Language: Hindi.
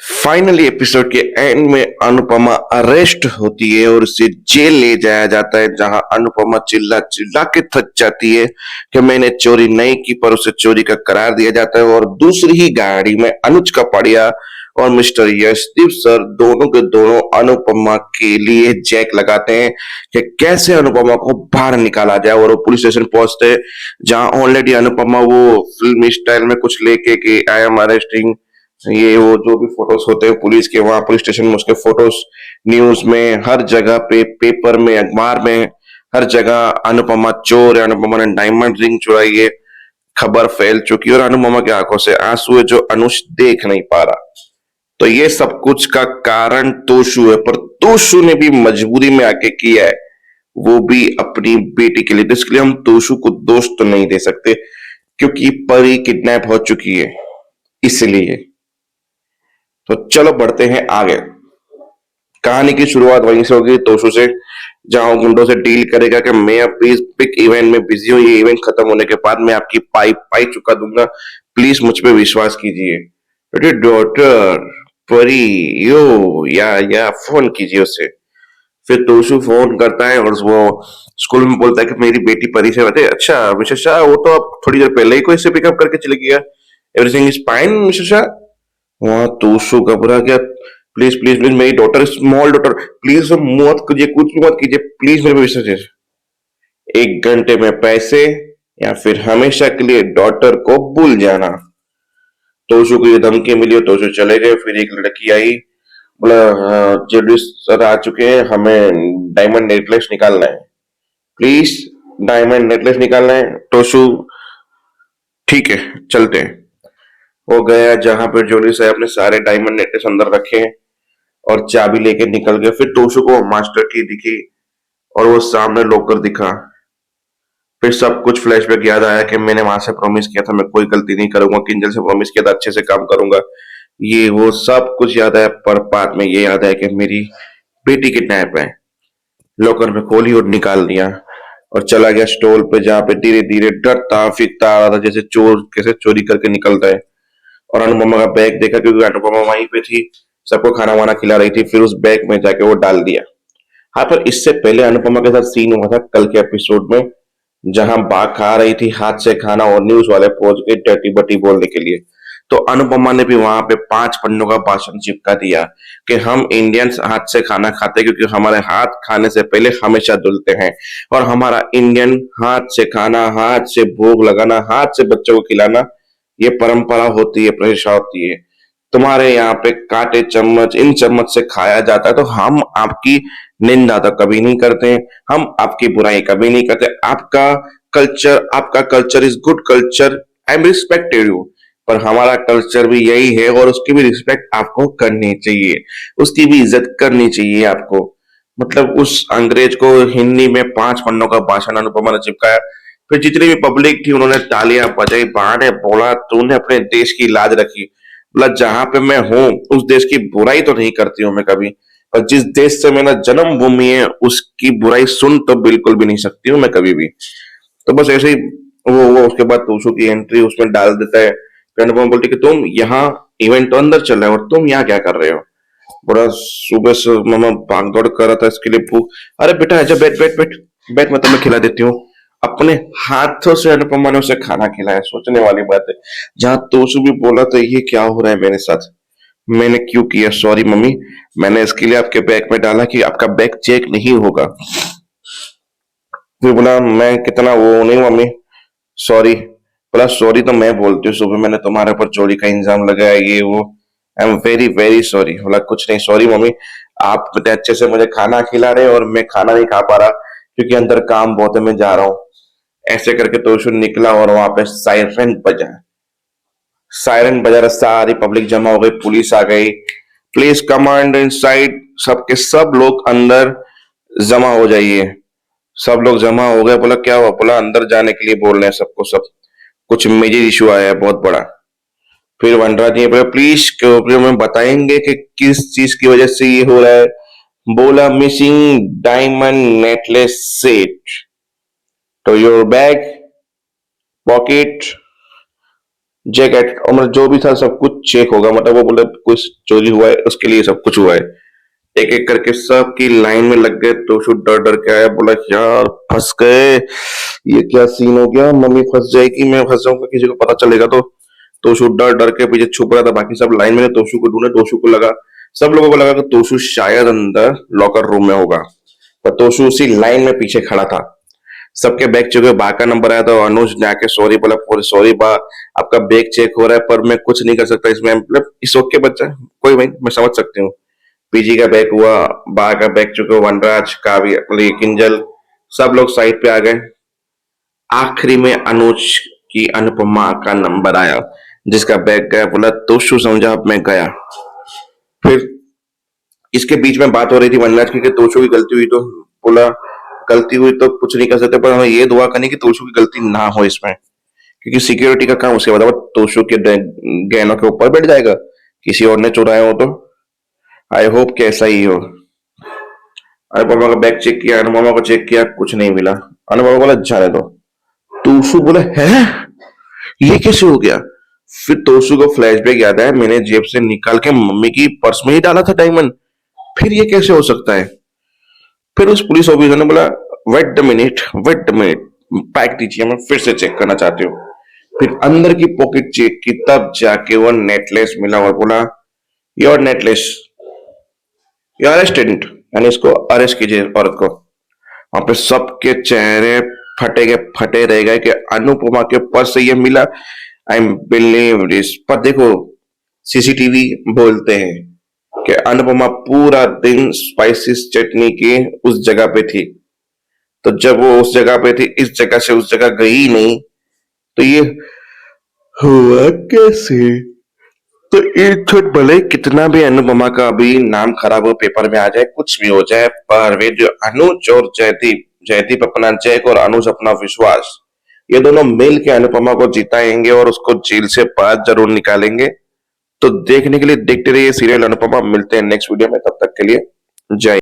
फाइनली एपिसोड के एंड में अनुपमा अरेस्ट होती है और उसे जेल ले जाया जाता है, जहां अनुपमा चिल्ला चिल्ला के थक जाती है कि मैंने चोरी नहीं की, पर उसे चोरी का करार दिया जाता है। और दूसरी ही गाड़ी में अनुज कपाड़िया और मिस्टर यशदीप सर दोनों के दोनों अनुपमा के लिए जैक लगाते हैं कि कैसे अनुपमा को बाहर निकाला जाए। और वो पुलिस स्टेशन पहुंचते हैं, जहां ऑलरेडी अनुपमा वो फिल्मी स्टाइल में कुछ लेके कि आई एम अरेस्टिंग, ये वो जो भी फोटोज होते हैं पुलिस के, वहां पुलिस स्टेशन में उसके फोटोज न्यूज में हर जगह पे, पेपर में, अखबार में, हर जगह अनुपमा चोर है, अनुपमा ने डायमंड रिंग चुराई है, खबर फैल चुकी है। और अनुपमा की आंखों से आंसू है जो अनुष देख नहीं पा रहा। तो ये सब कुछ का कारण तोशु है, पर तोशु ने भी मजबूरी में आके किया है, वो भी अपनी बेटी के लिए। तो इसके लिए हम तोशु को दोष तो नहीं दे सकते, क्योंकि परी किडनैप हो चुकी है इसलिए। तो चलो बढ़ते हैं आगे। कहानी की शुरुआत वहीं से होगी, तोशु से, जहां वो गुंडों से डील करेगा कि मैं अभी इस बिग इवेंट में बिजी हूँ, ये इवेंट खत्म होने के बाद मैं आपकी पाई पाई चुका दूंगा, प्लीज मुझ पे विश्वास कीजिए। अरे डॉटर परी, या फोन कीजिए उससे। फिर तोशु फोन करता है और वो स्कूल में बोलता है कि मेरी बेटी परी से बात है। अच्छा मिस्टर शाह, वो तो आप थोड़ी देर पहले ही कोई से पिकअप करके चले गया, everything is fine mister Shah. वहां तोशु घबरा गया। प्लीज प्लीज प्लीज, मेरी डॉटर, स्मॉल डॉटर, प्लीज मत कीजिए, कुछ भी मत कीजिए, प्लीज मेरे पे विश्वास कीजिए। 1 घंटे में पैसे या फिर हमेशा के लिए डॉटर को भूल जाना। तोशु को ये धमकी मिली और तोशु चले गए। फिर एक लड़की आई, बोला ज्वेलरी सर आ चुके हैं, हमें डायमंड नेकलेस निकालना है, प्लीज डायमंड नेकलेस निकालना है। तोशु ठीक है चलते हैं। वो गया जहां पर ज्वेलरी साहब ने सारे डायमंड नेकलेस अंदर रखे हैं और चाबी लेके निकल गया। फिर तोशु को मास्टर की दिखी और वो सामने लॉकर दिखा। फिर सब कुछ फ्लैशबैक याद आया कि मैंने वहां से प्रॉमिस किया था मैं कोई गलती नहीं करूंगा, किंजल से प्रॉमिस किया था अच्छे से काम करूंगा, ये वो सब कुछ याद आया। पर बाद में ये याद आया कि मेरी बेटी किडनैप है। लॉकर में खोली और निकाल दिया और चला गया स्टॉल पे, जहाँ पे धीरे धीरे डरता फिरता आ रहा था, जैसे चोर कैसे चोरी करके निकलता है। और अनुपमा का बैग देखा, क्योंकि अनुपमा वहीं पे थी, सबको खाना वाना खिला रही थी। फिर उस बैग में जाके वो डाल दिया। हाँ, पर इससे पहले अनुपमा के साथ सीन हुआ था कल के एपिसोड में, जहां बा खा रही थी हाथ से खाना और न्यूज वाले पहुंच गए डटी बटी बोलने के लिए। तो अनुपमा ने भी वहां पे 5 पन्नों का भाषण चिपका दिया कि हम इंडियंस हाथ से खाना खाते हैं, क्योंकि हमारे हाथ खाने से पहले हमेशा धुलते हैं, और हमारा इंडियन हाथ से खाना, हाथ से भोग लगाना, हाथ से बच्चों को खिलाना, ये परंपरा होती है, प्रथा होती है। तुम्हारे यहाँ पे कांटे चम्मच, इन चम्मच से खाया जाता है, तो हम आपकी निंदा तो कभी नहीं करते हैं, हम आपकी बुराई कभी नहीं करते। आपका culture is good culture, I am respected you, पर हमारा कल्चर भी यही है और उसकी भी रिस्पेक्ट आपको करनी चाहिए, उसकी भी इज्जत करनी चाहिए आपको। मतलब उस अंग्रेज को हिंदी में 5 पन्नों का भाषण अनुपमा ने चिपकाया। फिर जितनी भी पब्लिक थी उन्होंने तालियां बजाई, ने बोला तूने अपने देश की लाज रखी। बोला जहां पे मैं हूँ उस देश की बुराई तो नहीं करती हूँ मैं कभी, और जिस देश से मेरा जन्मभूमि है उसकी बुराई सुन तो बिल्कुल भी नहीं सकती हूँ मैं कभी भी। तो बस ऐसे ही वो उसके बाद तोशु की एंट्री उसमें डाल देता है। फिर अनुपमा बोलती कि तुम यहाँ, इवेंट तो अंदर चल रहा है और तुम यहाँ क्या कर रहे हो। बड़ा सुबह से मामा भाग दौड़ कर रहा था, इसके लिए भूख। अरे बेटा आजा, बैठ बैठ बैठ बैठ, मैं तुम्हें खिला देती हूँ। अपने हाथों से अनुपमा ने उसे खाना खिलाया, सोचने वाली बात है। जहां तोशु भी बोला तो ये क्या हो रहा है मेरे साथ, मैंने क्यों किया, सॉरी मम्मी, मैंने इसके लिए आपके बैग में डाला कि आपका बैग चेक नहीं होगा। फिर बोला मैं कितना वो नहीं मम्मी, सॉरी। बोला सॉरी तो मैं बोलती हूँ, सुबह मैंने तुम्हारे ऊपर चोरी का इंजाम लगाया, ये वो, I am very very sorry. बोला कुछ नहीं सॉरी मम्मी, आप इतने अच्छे से मुझे खाना खिला रहे हैं और मैं खाना नहीं खा पा रहा क्योंकि अंदर काम बहुत है, मैं जा रहा हूँ। ऐसे करके तोशु निकला और वहां पे सायरन बजा रहा, सारी पब्लिक जमा हो गई, पुलिस आ गई, प्लीज कमांड इनसाइड, सबके सब लोग अंदर जमा हो जाइए। सब लोग जमा हो गए। बोला क्या हुआ, बोला अंदर जाने के लिए बोल रहे हैं सबको, सब कुछ मेजर इशू आया है बहुत बड़ा। फिर वनराज जी बोले प्लीज में बताएंगे कि किस चीज की वजह से ये हो रहा है। बोला मिसिंग डायमंड नेकलेस सेट, तो योर बैग, पॉकेट, जय कैट और मतलब जो भी था सब कुछ चेक होगा, मतलब वो बोले कुछ चोरी हुआ है उसके लिए सब कुछ हुआ है। एक एक करके सबकी लाइन में लग गए, तोशु डर डर के आया, बोला यार फंस गए, ये क्या सीन हो गया, मम्मी फंस जाएगी, मैं फंस जाऊंगा, किसी को पता चलेगा तो। तोशु डर डर के पीछे छुप रहा था, बाकी सब लाइन में तोशु को ढूंढे, तोशु को लगा, सब लोगों को लगा कि तोशु शायद अंदर लॉकर रूम में होगा, पर तोशु उसी लाइन में पीछे खड़ा था। सबके बैग चेक हुए, बा का नंबर आया तो अनुज जाके सॉरी बोला, सॉरी बा, आपका बैग चेक हो रहा है पर मैं कुछ नहीं कर सकता इसमें, मतलब इस ओके बच्चा, कोई भाई मैं समझ सकती हूँ। पीजी का बैग हुआ, बा का बैग चुके, वनराज, काव्य, मतलब किंजल, सब लोग साइड पे आ गए। आखिरी में अनुज की अनुपमा का नंबर आया, जिसका बैग गया, बोला तोशु समझा अब मैं गया। फिर इसके बीच में बात हो रही थी वनराज की कि तोशु की गलती हुई तो, बोला गलती हुई तो कुछ नहीं कर सकते, पर हमें ये दुआ करनी कि तोशु की गलती ना हो इसमें, क्योंकि सिक्योरिटी का काम उसके बाद तोशु के गहनों के ऊपर बैठ जाएगा, किसी और ने चुराया हो तो। आई होप कि ऐसा ही हो। अनुपमा का बैग चेक किया, अनुपमा को चेक किया, कुछ नहीं मिला। अनुपमा बोला जाने दो। तोशु बोला है, ये कैसे हो गया? फिर तोशु को फ्लैशबैक याद आया, मैंने जेब से निकाल के मम्मी की पर्स में ही डाला था डायमंड, फिर ये कैसे हो सकता है? फिर उस पुलिस ऑफिसर ने बोला वेट द मिनट, पैक दीजिए, मैं फिर से चेक करना चाहती हूँ। फिर अंदर की पॉकेट चेक की, तब जाके वो नेकलेस मिला और बोला योर नेकलेस, यू अरेस्टेड, यानी इसको अरेस्ट कीजिए औरत को। वहां पे सबके चेहरे फटे के फटे रह गए कि अनुपमा के पर्स से ये मिला। आई एम बिलीव दिस, पर देखो सीसीटीवी बोलते हैं कि अनुपमा पूरा दिन स्पाइसिस चटनी की उस जगह पे थी, तो जब वो उस जगह पे थी, इस जगह से उस जगह गई नहीं, तो ये हुआ कैसे? तो एक छोट भले कितना भी अनुपमा का अभी नाम खराब हो, पेपर में आ जाए, कुछ भी हो जाए, पर वे जो अनुज और जयदीप, जयदीप अपना जैक और अनुज अपना विश्वास, ये दोनों मिल के अनुपमा को जिताएंगे और उसको जेल से बाहर जरूर निकालेंगे। तो देखने के लिए देखते रहिए सीरियल अनुपमा। मिलते हैं नेक्स्ट वीडियो में, तब तक के लिए जय।